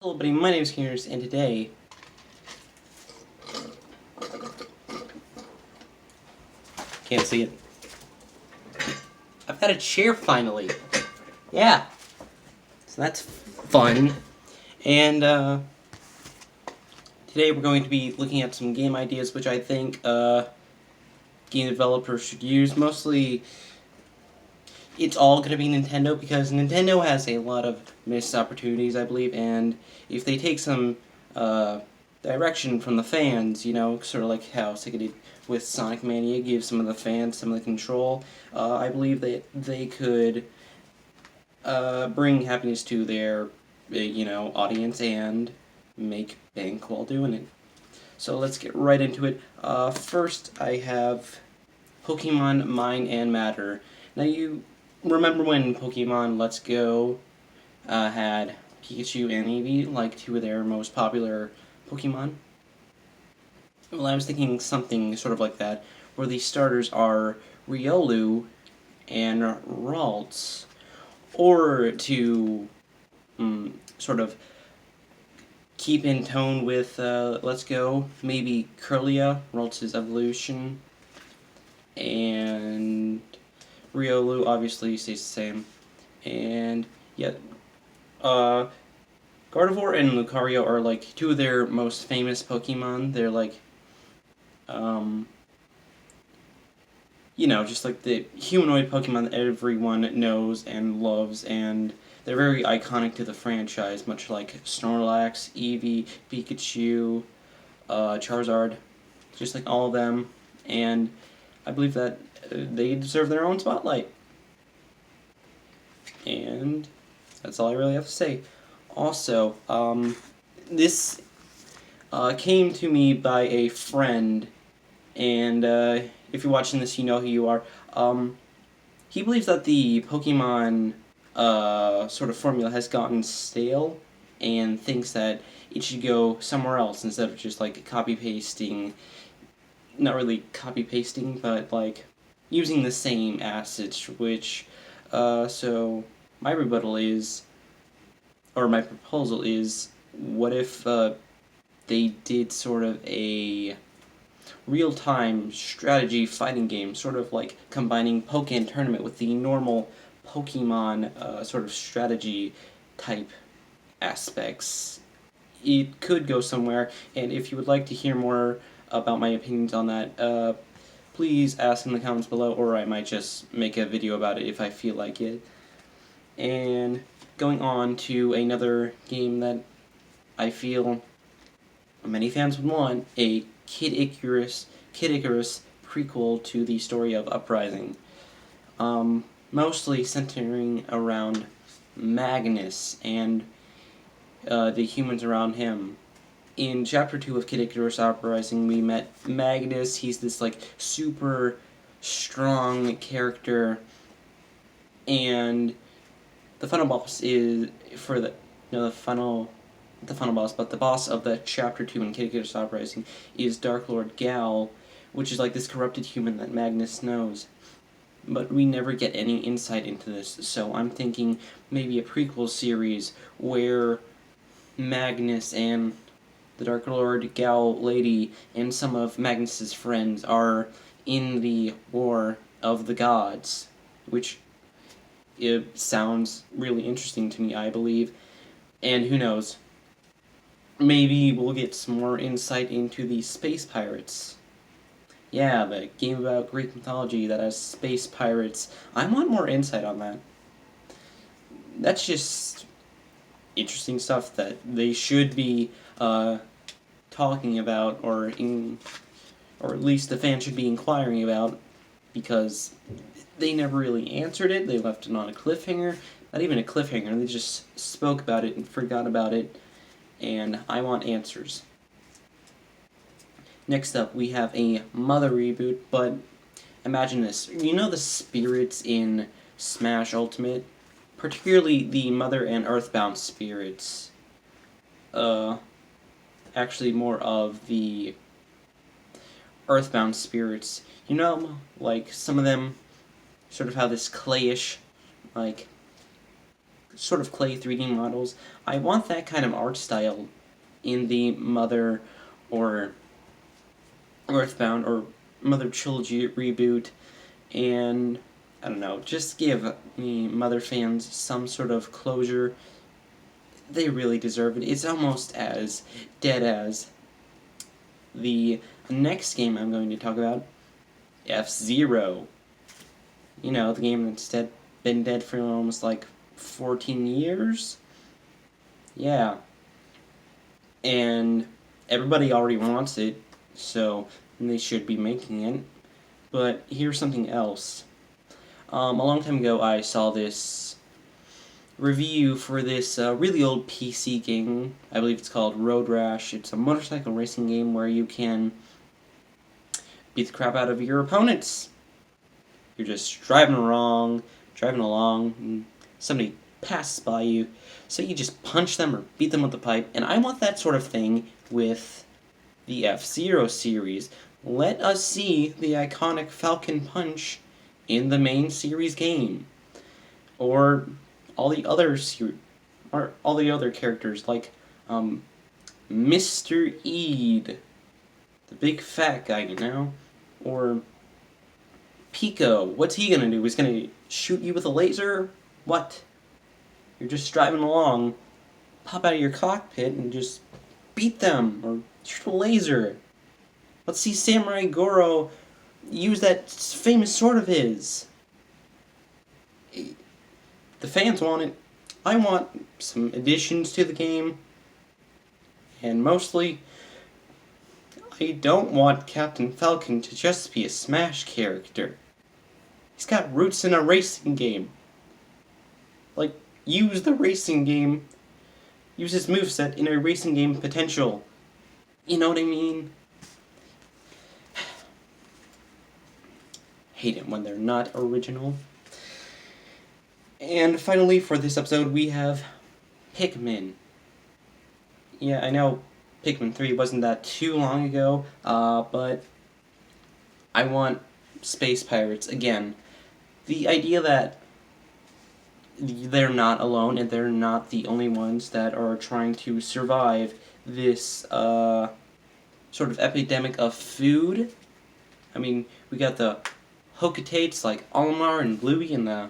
Hello everybody, my name is Magnus, and today can't see it. I've got a chair finally. Yeah. So that's fun. And today we're going to be looking at some game ideas which I think game developers should use. Mostly it's all going to be Nintendo because Nintendo has a lot of missed opportunities, I believe, and if they take some direction from the fans, you know, sort of like how Sega did with Sonic Mania, give some of the fans some of the control, I believe that they could bring happiness to their, audience and make bank while doing it. So let's get right into it. First, I have Pokemon Mind and Matter. Now, you remember when Pokemon Let's Go had Pikachu and Eevee, like two of their most popular Pokemon? Well, I was thinking something sort of like that, where the starters are Riolu and Ralts. Or to sort of keep in tone with Let's Go, maybe Curlia, Ralts' evolution, and Riolu obviously stays the same. And yeah, Gardevoir and Lucario are like two of their most famous Pokemon. They're like, just like the humanoid Pokemon that everyone knows and loves, and they're very iconic to the franchise, much like Snorlax, Eevee, Pikachu, Charizard, just like all of them. And I believe that they deserve their own spotlight. And that's all I really have to say. Also, this came to me by a friend, and if you're watching this, you know who you are. He believes that the Pokemon sort of formula has gotten stale, and thinks that it should go somewhere else instead of just like copy pasting. Not really copy pasting, but like using the same assets. Which, so my rebuttal is, or my proposal is, what if they did sort of a real-time strategy fighting game, sort of like combining Pokken Tournament with the normal Pokemon sort of strategy type aspects. It could go somewhere, and if you would like to hear more about my opinions on that, please ask in the comments below, or I might just make a video about it if I feel like it. And going on to another game that I feel many fans would want, a Kid Icarus prequel to the story of Uprising. Mostly centering around Magnus and the humans around him. In Chapter 2 of Kid Icarus Uprising, we met Magnus. He's this, like, super strong character, and the final boss is, for the, the final boss, but the boss of the Chapter 2 in Kid Icarus Uprising is Dark Lord Gal, which is like this corrupted human that Magnus knows. But we never get any insight into this, so I'm thinking maybe a prequel series where Magnus and the Dark Lord Gal lady and some of Magnus's friends are in the War of the Gods, which it sounds really interesting to me, I believe. And who knows, maybe we'll get some more insight into the space pirates. Yeah, the game about Greek mythology that has space pirates. I want more insight on that. That's just interesting stuff that they should be talking about, or at least the fans should be inquiring about, because they never really answered it. They left it on a cliffhanger. Not even a cliffhanger, they just spoke about it and forgot about it, and I want answers. Next up, we have a Mother reboot, but imagine this. You know the spirits in Smash Ultimate? Particularly the Mother and Earthbound spirits. Actually more of the Earthbound spirits. You know, like, some of them sort of have this clayish, like, sort of clay 3D models. I want that kind of art style in the Mother or Earthbound or Mother Trilogy reboot, and I don't know, just give me Mother fans some sort of closure. They really deserve it. It's almost as dead as the next game I'm going to talk about, F-Zero. You know, the game that's been dead for almost like 14 years? Yeah. And everybody already wants it, so they should be making it. But here's something else. A long time ago, I saw this review for this really old PC game. I believe it's called Road Rash. It's a motorcycle racing game where you can beat the crap out of your opponents. You're just driving along, and somebody passes by you, so you just punch them or beat them with the pipe, and I want that sort of thing with the F-Zero series. Let us see the iconic Falcon Punch in the main series game, or all the other characters like Mr. Eid, the big fat guy, you know, or Pico. What's he gonna do? He's gonna shoot you with a laser? What? You're just driving along, pop out of your cockpit and just beat them or shoot a laser. Let's see Samurai Goro use that famous sword of his. The fans want it. I want some additions to the game. And mostly, I don't want Captain Falcon to just be a Smash character. He's got roots in a racing game. Like, use the racing game. Use his moveset in a racing game potential. You know what I mean? Hate it when they're not original. And finally, for this episode, we have Pikmin. Yeah, I know Pikmin 3 wasn't that too long ago, but I want Space Pirates again. The idea that they're not alone and they're not the only ones that are trying to survive this sort of epidemic of food. I mean, we got the Hokatates like Olimar and Bluey and the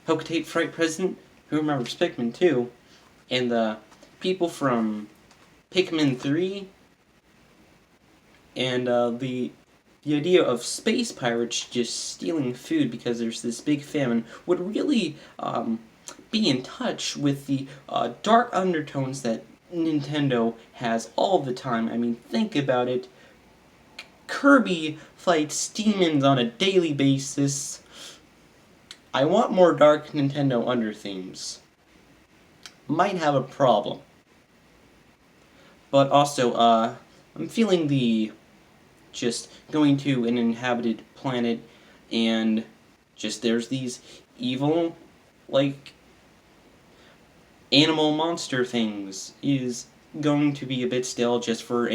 Hokatate Fright President, who remembers Pikmin 2, and the people from Pikmin 3, and the idea of space pirates just stealing food because there's this big famine would really be in touch with the dark undertones that Nintendo has all the time. I mean, think about it. Kirby fights demons on a daily basis. I want more dark Nintendo underthemes. Might have a problem. But also, I'm feeling the just going to an inhabited planet and just there's these evil, like, animal monster things is going to be a bit stale just for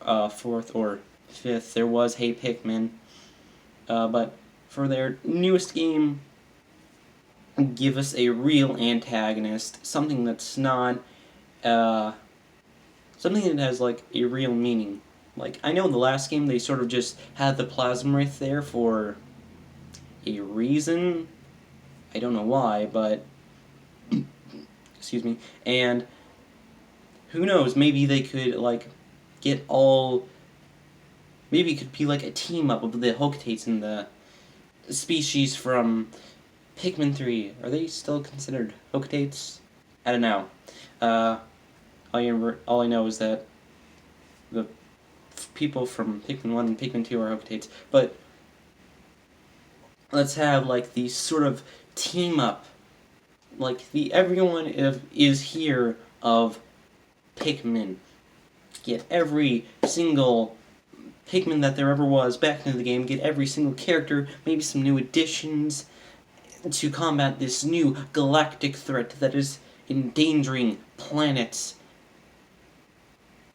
a fourth or fifth. There was Hey Pikmin, but for their newest game, give us a real antagonist, something that's not, something that has, like, a real meaning. Like, I know in the last game they sort of just had the Plasmorith there for a reason. I don't know why, but excuse me. And who knows, maybe they could, like, get all... Maybe it could be like a team-up of the Hokatates and the species from Pikmin 3. Are they still considered Hokatates? I don't know. All I know is that the people from Pikmin 1 and Pikmin 2 are Hokatates. But let's have, like, these sort of team-up. Like, the everyone is here of Pikmin. Get every single Pikmin that there ever was back into the game, get every single character, maybe some new additions to combat this new galactic threat that is endangering planets.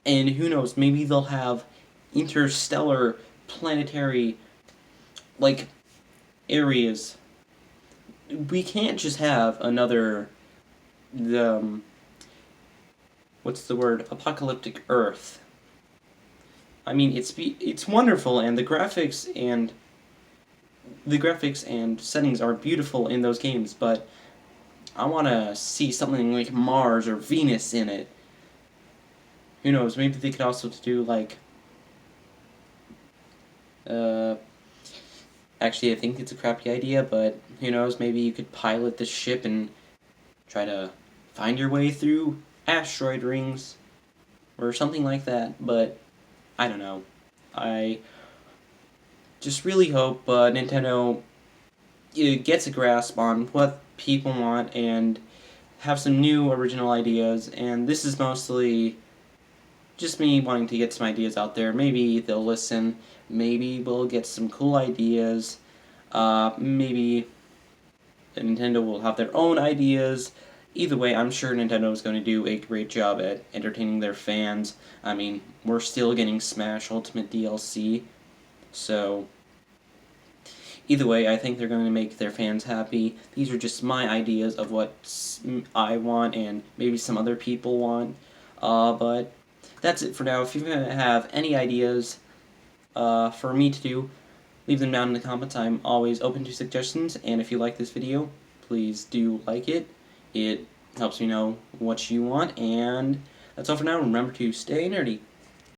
And who knows, maybe they'll have interstellar, planetary, like, areas. We can't just have another the what's the word? Apocalyptic Earth. I mean, it's wonderful, and the graphics and settings are beautiful in those games, but I want to see something like Mars or Venus in it. Who knows? Maybe they could also do like. Actually, I think it's a crappy idea, but who knows? Maybe you could pilot the ship and try to find your way through asteroid rings or something like that. But I don't know. I just really hope Nintendo gets a grasp on what people want and have some new original ideas. And this is mostly just me wanting to get some ideas out there. Maybe they'll listen. Maybe we'll get some cool ideas. Maybe Nintendo will have their own ideas. Either way, I'm sure Nintendo is going to do a great job at entertaining their fans. I mean, we're still getting Smash Ultimate DLC, so either way, I think they're going to make their fans happy. These are just my ideas of what I want and maybe some other people want. But that's it for now. If you have any ideas for me to do, leave them down in the comments. I'm always open to suggestions, and if you like this video, please do like it. It helps me know what you want, and that's all for now. Remember to stay nerdy.